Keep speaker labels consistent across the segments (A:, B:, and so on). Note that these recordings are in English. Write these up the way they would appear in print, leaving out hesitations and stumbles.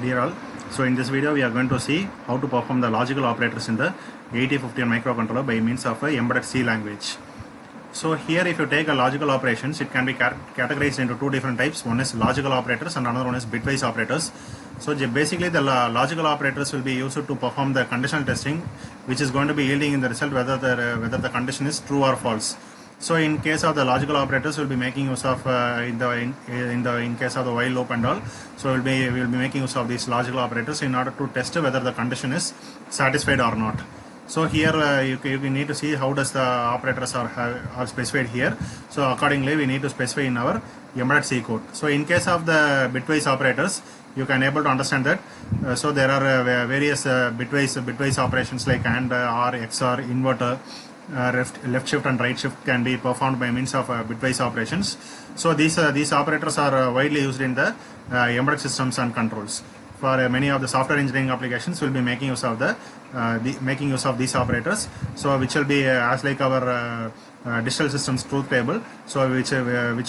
A: Dear all, so in this video we are going to see how to perform the logical operators in the 8051 microcontroller by means of a embedded C language. So here if you take a logical operations, it can be categorized into two different types. One is logical operators and another one is bitwise operators. So basically the logical operators will be used to perform the conditional testing, which is going to be yielding in the result whether the condition is true or false. So in case of the logical operators, we'll be making use of in case of the while loop and all. So we'll be making use of these logical operators in order to test whether the condition is satisfied or not. So here you need to see how does the operators are specified here. So accordingly we need to specify in our embedded C code. So in case of the bitwise operators, you can able to understand that. So there are various bitwise operations like AND, OR, XOR, inverter. Left shift and right shift can be performed by means of bitwise operations. So these operators are widely used in the embedded systems and controls. For many of the software engineering applications, we'll be making use of these operators. So which will be as like our digital systems truth table. So which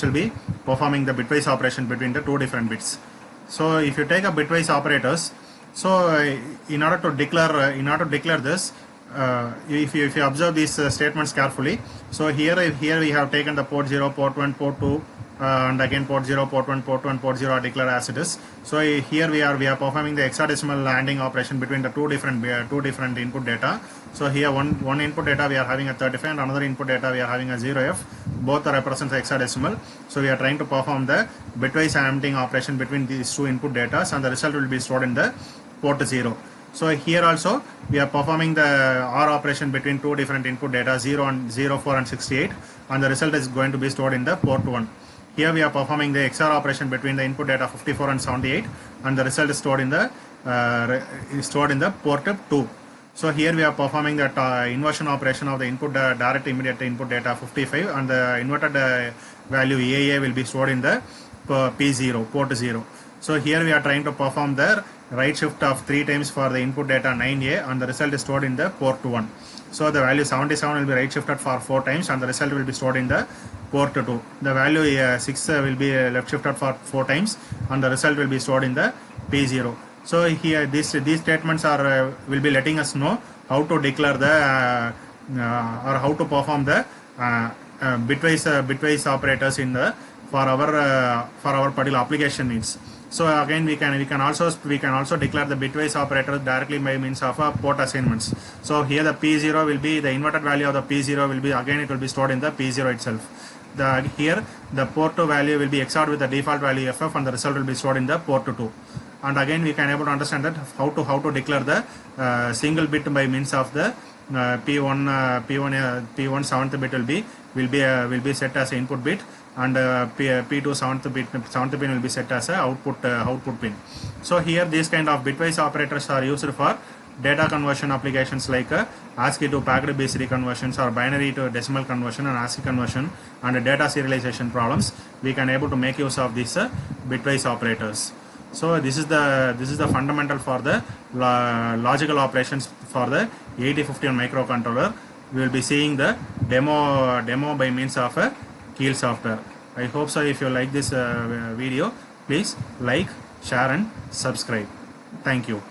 A: will be performing the bitwise operation between the two different bits. So if you take a bitwise operators, so in order to declare this. If you observe these statements carefully, so here we have taken the port 0, port 1, port 2, and again port 0, port 1, port 1, port 0 are declared as it is. So here we are performing the hexadecimal ANDing operation between the two different input data. So here one input data we are having a 35 and another input data we are having a 0f. Both represent the hexadecimal. So we are trying to perform the bitwise ANDing operation between these two input data, and the result will be stored in the port 0. So here also we are performing the OR operation between two different input data 04 and 68, and the result is going to be stored in the port 1. Here we are performing the XOR operation between the input data 54 and 78, and the result is stored in the port 2. So here we are performing the inversion operation of the input direct immediate input data 55, and the inverted value EAA will be stored in the P0 port 0. So here we are trying to perform the right shift of 3 times for the input data 9A, and the result is stored in the port 1. So the value 77 will be right shifted for 4 times, and the result will be stored in the port 2. The value 6 will be left shifted for 4 times, and the result will be stored in the P0. So here these statements are will be letting us know how to declare the or how to perform the bitwise operators in the for our particular application needs. So again we can also declare the bitwise operator directly by means of port assignments. So here the P0 will be the inverted value of the P0 will be, again it will be stored in the P0 itself. Here the port 2 value will be XORed with the default value FF, and the result will be stored in the port 2. And again we can able to understand that how to declare the single bit by means of the P1 7th bit will be set as input bit, and P2 7th pin will be set as a output pin. So here these kind of bitwise operators are used for data conversion applications like ASCII to packed BCD conversions, or binary to decimal conversion and ASCII conversion, and data serialization problems. We can able to make use of these bitwise operators. So this is the fundamental for the logical operations for the 8051 microcontroller. We will be seeing the demo by means of a Keil software. I hope so. If you like this video, please like, share and subscribe. Thank you.